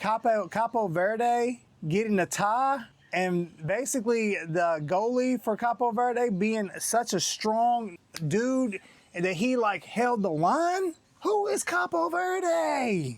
Capo Verde getting a tie, and basically the goalie for Capo Verde being such a strong dude that he like held the line. Who is Capo Verde?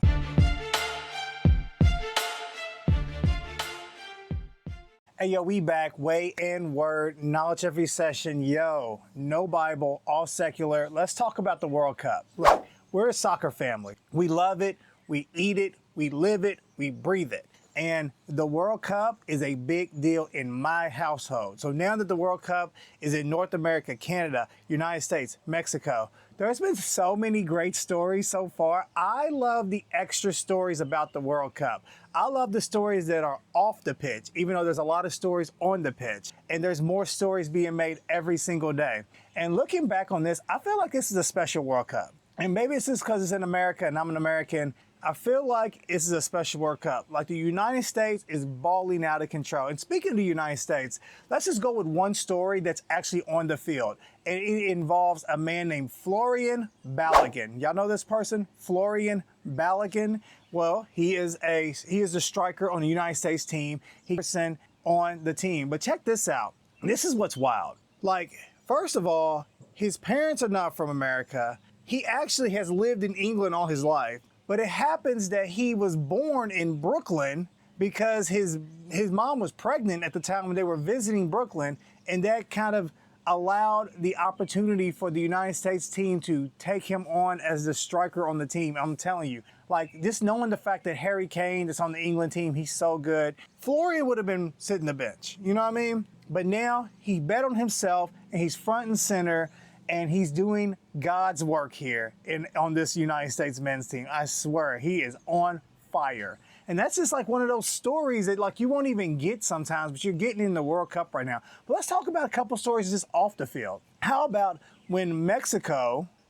Hey, yo, we back. Way and word, knowledge every session. Yo, no Bible, all secular. Let's talk about the World Cup. Look, we're a soccer family. We love it, we eat it, we live it, we breathe it. And the World Cup is a big deal in my household. So now that the World Cup is in North America, Canada, United States, Mexico, there's been so many great stories so far. I love the extra stories about the World Cup. I love the stories that are off the pitch, even though there's a lot of stories on the pitch. And there's more stories being made every single day. And looking back on this, I feel like this is a special World Cup. And maybe it's just because it's in America and I'm an American. I feel like this is a special World Cup. Like the United States is balling out of control. And speaking of the United States, let's just go with one story that's actually on the field. And it involves a man named Florian Balogun. Y'all know this person? Florian Balogun? Well, he is a striker on the United States team. He's on the team. But check this out. This is what's wild. Like, first of all, his parents are not from America. He actually has lived in England all his life. But it happens that he was born in Brooklyn because his mom was pregnant at the time when they were visiting Brooklyn, and that kind of allowed the opportunity for the United States team to take him on as the striker on the team. I'm telling you, like just knowing the fact that Harry Kane that's on the England team, he's so good. Florian would have been sitting the bench, you know what I mean? But now he bet on himself and he's front and center. And he's doing God's work here on this United States men's team. I swear, he is on fire. And that's just like one of those stories that like you won't even get sometimes, but you're getting in the World Cup right now. But let's talk about a couple stories just off the field. How about when the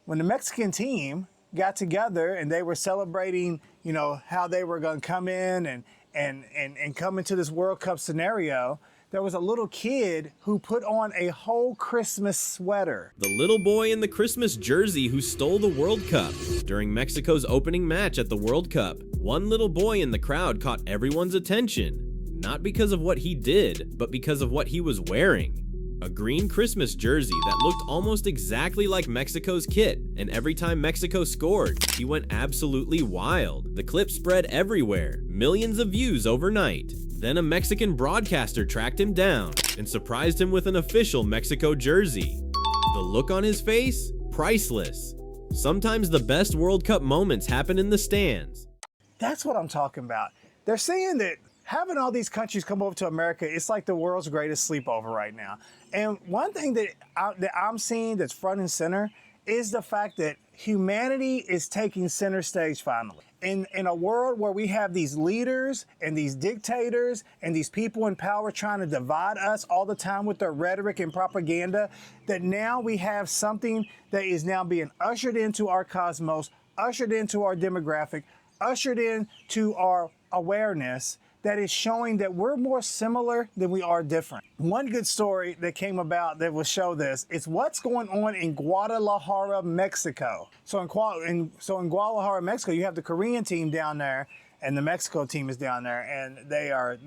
Mexican team got together and they were celebrating, you know, how they were going to come in and come into this World Cup scenario. There was a little kid who put on a whole Christmas sweater. The little boy in the Christmas jersey who stole the World Cup. During Mexico's opening match at the World Cup, one little boy in the crowd caught everyone's attention. Not because of what he did, but because of what he was wearing. A green Christmas jersey that looked almost exactly like Mexico's kit, and every time Mexico scored, he went absolutely wild. The clip spread everywhere, millions of views overnight. Then a Mexican broadcaster tracked him down and surprised him with an official Mexico jersey. The look on his face? Priceless. Sometimes the best World Cup moments happen in the stands. That's what I'm talking about. They're saying that having all these countries come over to America, it's like the world's greatest sleepover right now. And one thing that I'm seeing that's front and center is the fact that humanity is taking center stage finally. In a world where we have these leaders and these dictators and these people in power trying to divide us all the time with their rhetoric and propaganda, that now we have something that is now being ushered into our cosmos, ushered into our demographic, ushered into our awareness, that is showing that we're more similar than we are different. One good story that came about that will show this is what's going on in Guadalajara, Mexico. So in Guadalajara, Mexico, you have the Korean team down there and the Mexico team is down there, and they are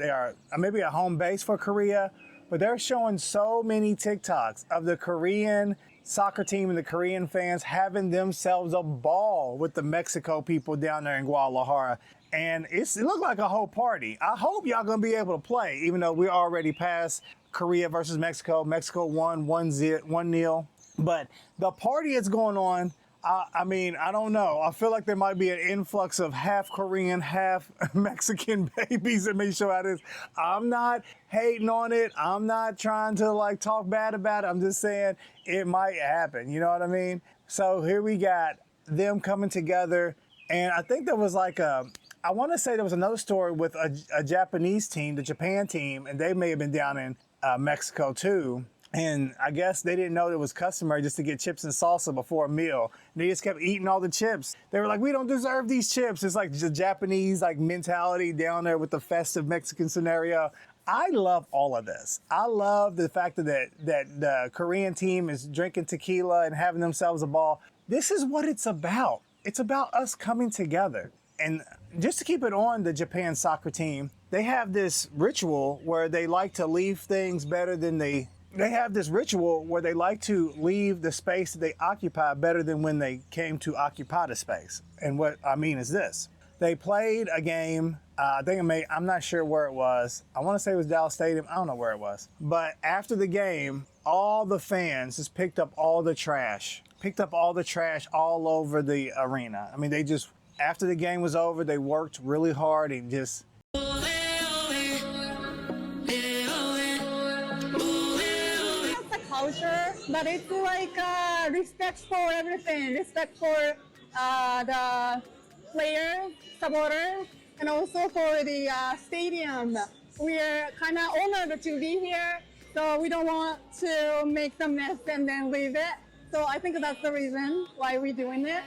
maybe a home base for Korea, but they're showing so many TikToks of the Korean soccer team and the Korean fans having themselves a ball with the Mexico people down there in Guadalajara. And it looked like a whole party. I hope y'all gonna be able to play, even though we're already past Korea versus Mexico. Mexico won 1-0. But the party is going on. I mean, I don't know. I feel like there might be an influx of half Korean, half Mexican babies that may show how this. I'm not hating on it. I'm not trying to like talk bad about it. I'm just saying it might happen. You know what I mean? So here we got them coming together. And I think there was like I want to say there was another story with a Japanese team, the Japan team, and they may have been down in Mexico too. And I guess they didn't know it was customary just to get chips and salsa before a meal. And they just kept eating all the chips. They were like, we don't deserve these chips. It's like the Japanese like mentality down there with the festive Mexican scenario. I love all of this. I love the fact that the Korean team is drinking tequila and having themselves a ball. This is what it's about. It's about us coming together. And just to keep it on the Japan soccer team, they have this ritual where they like to leave things better than they have this ritual where they like to leave the space that they occupy better than when they came to occupy the space. And what I mean is this. They played a game, I'm not sure where it was. I want to say it was Dallas Stadium. I don't know where it was. But after the game, all the fans just picked up all the trash all over the arena. I mean, they just, after the game was over, they worked really hard and just... Culture, but it's like respect for everything, respect for the players, supporters, and also for the stadium. We're kind of honored to be here, so we don't want to make some mess and then leave it. So I think that's the reason why we're doing it.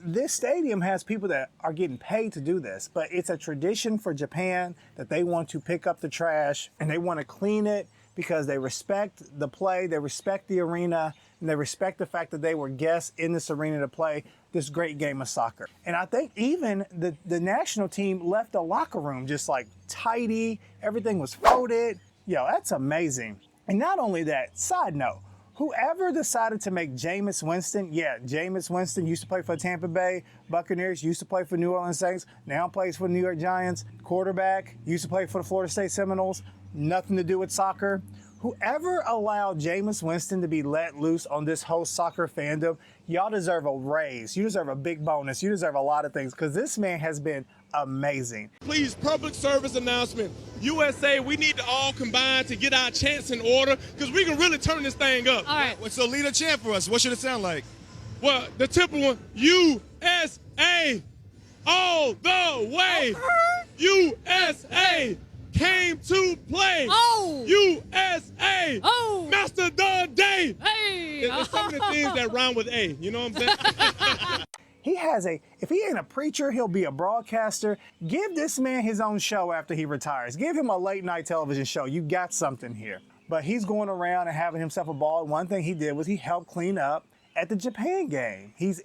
This stadium has people that are getting paid to do this, but it's a tradition for Japan that they want to pick up the trash and they want to clean it because they respect the play, they respect the arena, and they respect the fact that they were guests in this arena to play this great game of soccer. And I think even the national team left the locker room just like tidy, everything was folded. Yo, that's amazing. And not only that, side note, whoever decided to make Jameis Winston, Jameis Winston used to play for Tampa Bay Buccaneers, used to play for New Orleans Saints, now plays for the New York Giants, quarterback, used to play for the Florida State Seminoles, nothing to do with soccer. Whoever allowed Jameis Winston to be let loose on this whole soccer fandom, y'all deserve a raise. You deserve a big bonus. You deserve a lot of things because this man has been amazing. Please, public service announcement. USA, we need to all combine to get our chants in order because we can really turn this thing up. All right. So lead a chant for us. What should it sound like? Well, the typical one, USA, all the way. USA came to play. Oh. USA. Oh. Master the day. Hey. There's so many things that rhyme with A. You know what I'm saying? If he ain't a preacher, he'll be a broadcaster. Give this man his own show after he retires. Give him a late night television show. You got something here. But he's going around and having himself a ball. One thing he did was he helped clean up at the Japan game. He's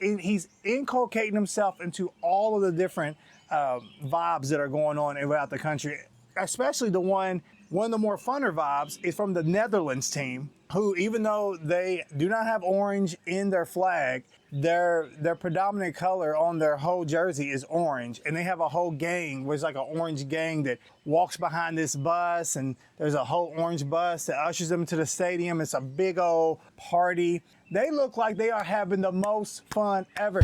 inculcating himself into all of the different vibes that are going on throughout the country. Especially one of the more funner vibes is from the Netherlands team, who, even though they do not have orange in their flag, their predominant color on their whole jersey is orange. And they have a whole gang, where it's like an orange gang that walks behind this bus, and there's a whole orange bus that ushers them to the stadium. It's a big old party. They look like they are having the most fun ever.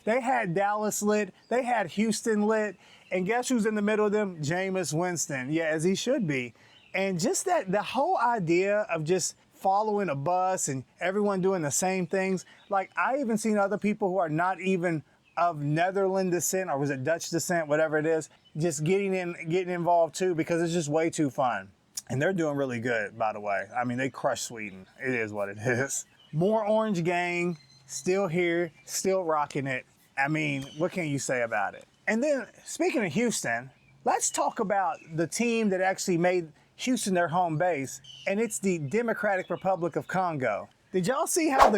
They had Dallas lit, they had Houston lit, and guess who's in the middle of them? Jameis Winston. Yeah, as he should be. And just the whole idea of just following a bus and everyone doing the same things. Like, I even seen other people who are not even of Netherlands descent, or was it Dutch descent, whatever it is, just getting involved too, because it's just way too fun. And they're doing really good, by the way. I mean, they crushed Sweden. It is what it is. More Orange Gang, still here, still rocking it. I mean, what can you say about it? And then, speaking of Houston, let's talk about the team that actually made Houston their home base, and it's the Democratic Republic of Congo. Did y'all see how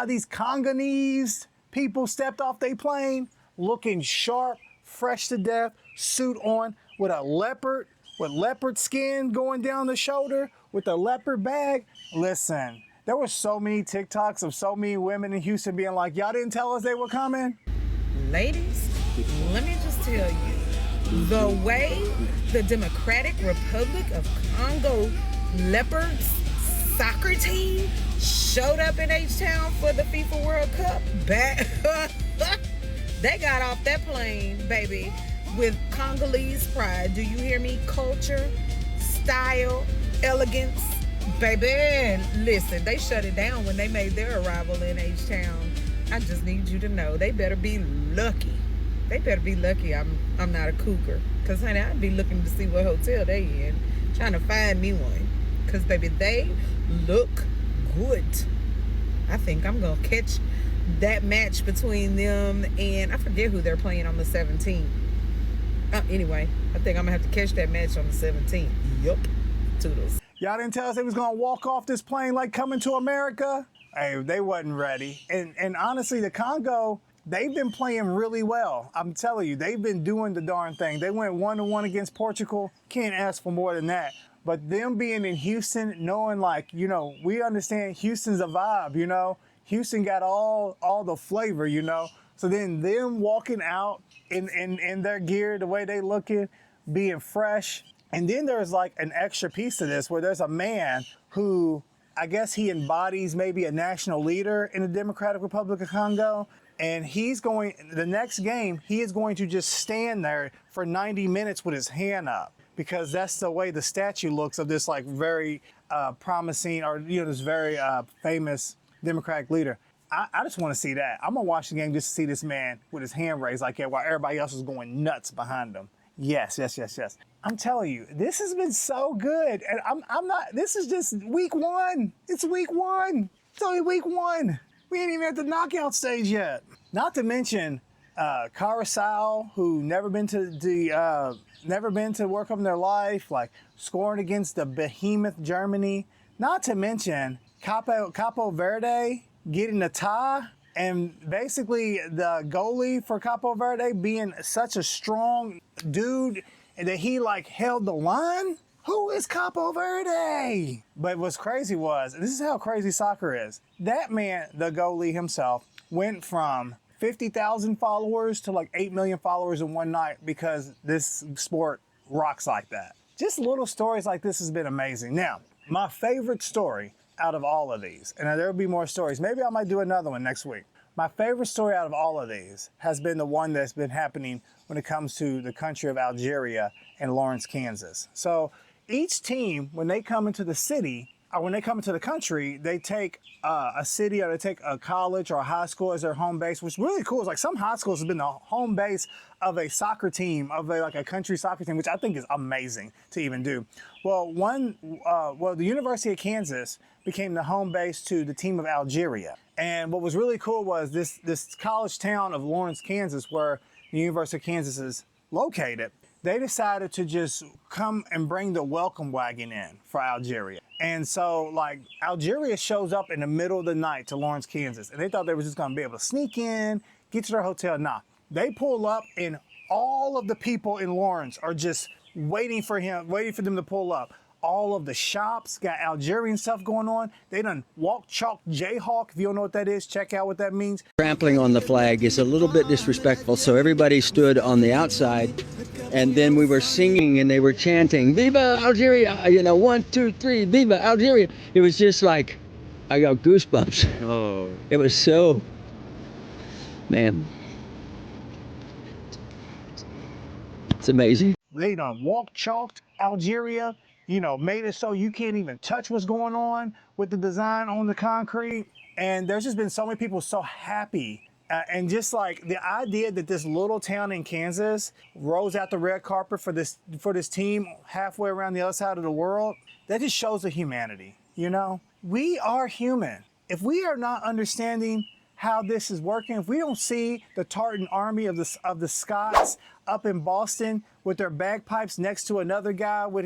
these Congolese people stepped off their plane, looking sharp, fresh to death, suit on, with leopard skin going down the shoulder, with a leopard bag? Listen, there were so many TikToks of so many women in Houston being like, y'all didn't tell us they were coming? Ladies, let me just tell you, the way the Democratic Republic of Congo Leopards soccer team showed up in H-Town for the FIFA World Cup, they got off that plane, baby, with Congolese pride. Do you hear me? Culture, style, elegance, baby. Listen, they shut it down when they made their arrival in H-Town. I just need you to know, they better be lucky. They better be lucky I'm not a cougar. Because, honey, I'd be looking to see what hotel they in. Trying to find me one. Because, baby, they look good. I think I'm going to catch that match between them and I forget who they're playing on the 17th. Anyway, I think I'm going to have to catch that match on the 17th. Yup. Toodles. Y'all didn't tell us they was gonna walk off this plane like Coming to America? Hey, they wasn't ready. And honestly, the Congo, they've been playing really well. I'm telling you, they've been doing the darn thing. They went 1-1 against Portugal. Can't ask for more than that. But them being in Houston, knowing like, you know, we understand Houston's a vibe, you know? Houston got all the flavor, you know? So then them walking out in their gear, the way they looking, being fresh. And then there's like an extra piece to this where there's a man who, I guess he embodies maybe a national leader in the Democratic Republic of Congo. And he's going, the next game, he is going to just stand there for 90 minutes with his hand up, because that's the way the statue looks of this like very promising, or, you know, this very famous Democratic leader. I just want to see that. I'm going to watch the game just to see this man with his hand raised like that while everybody else is going nuts behind him. Yes. I'm telling you, this has been so good. And I'm not, this is just week one. It's week one. It's only week one. We ain't even at the knockout stage yet. Not to mention Carousel, who never been to World Cup in their life, like scoring against the behemoth Germany. Not to mention Capo Verde getting a tie. And basically the goalie for Capo Verde being such a strong dude that he like held the line. Who is Capo Verde? But what's crazy was, this is how crazy soccer is. That man, the goalie himself, went from 50,000 followers to like 8 million followers in one night because this sport rocks like that. Just little stories like this has been amazing. Now, my favorite story out of all of these, and there will be more stories. Maybe I might do another one next week. My favorite story out of all of these has been the one that's been happening when it comes to the country of Algeria and Lawrence, Kansas. So each team, when they come into the city, or when they come into the country, they take a city or they take a college or a high school as their home base, which is really cool. It's like some high schools have been the home base of a soccer team, of a country soccer team, which I think is amazing to even do. Well, the University of Kansas became the home base to the team of Algeria. And what was really cool was this college town of Lawrence, Kansas, where the University of Kansas is located, they decided to just come and bring the welcome wagon in for Algeria. And so, like, Algeria shows up in the middle of the night to Lawrence, Kansas, and they thought they were just gonna be able to sneak in, get to their hotel. Nah, they pull up, and all of the people in Lawrence are just waiting for them to pull up. All of the shops got Algerian stuff going on. They done walk, chalk, Jayhawk. If you don't know what that is, check out what that means. Trampling on the flag is a little bit disrespectful, so everybody stood on the outside, and then we were singing and they were chanting, "Viva Algeria!" You know, 1, 2, 3, "Viva Algeria!" It was just like, I got goosebumps. Oh. It was so, man, it's amazing. They done walk, chalked Algeria. You know, made it so you can't even touch what's going on with the design on the concrete. And there's just been so many people so happy. And just like the idea that this little town in Kansas rolls out the red carpet for this team halfway around the other side of the world, that just shows the humanity, you know? We are human. If we are not understanding how this is working, if we don't see the Tartan army of the Scots up in Boston with their bagpipes next to another guy with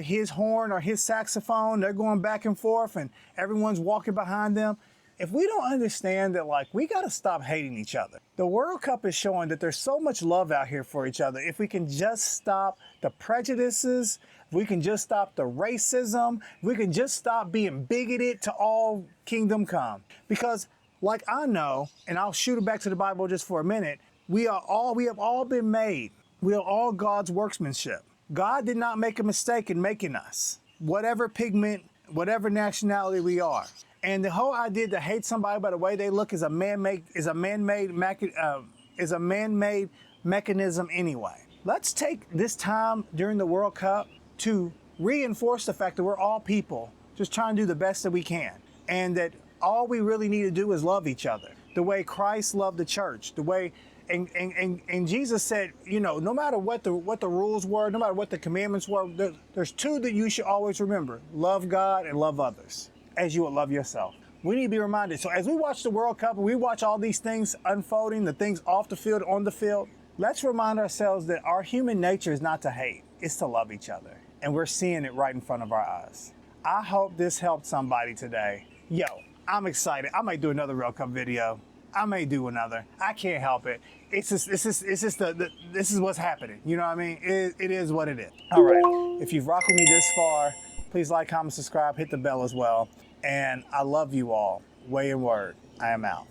his horn or his saxophone, they're going back and forth and everyone's walking behind them. If we don't understand that, like, we got to stop hating each other. The World Cup is showing that there's so much love out here for each other. If we can just stop the prejudices, if we can just stop the racism, if we can just stop being bigoted to all kingdom come. Because like I know, and I'll shoot it back to the Bible just for a minute, we have all been made. We are all God's workmanship. God did not make a mistake in making us, whatever pigment, whatever nationality we are. And the whole idea to hate somebody by the way they look is a man-made mechanism anyway. Let's take this time during the World Cup to reinforce the fact that we're all people just trying to do the best that we can, and that all we really need to do is love each other the way Christ loved the church, the way And Jesus said, you know, no matter what the rules were, no matter what the commandments were, there's two that you should always remember: love God and love others as you would love yourself. We need to be reminded. So as we watch the World Cup and we watch all these things unfolding, the things off the field, on the field, let's remind ourselves that our human nature is not to hate, it's to love each other. And we're seeing it right in front of our eyes. I hope this helped somebody today. Yo, I'm excited. I might do another World Cup video. I may do another. I can't help it. This is what's happening. You know what I mean? It is what it is. All right. If you've rocked with me this far, please like, comment, subscribe, hit the bell as well. And I love you all. Way and word. I am out.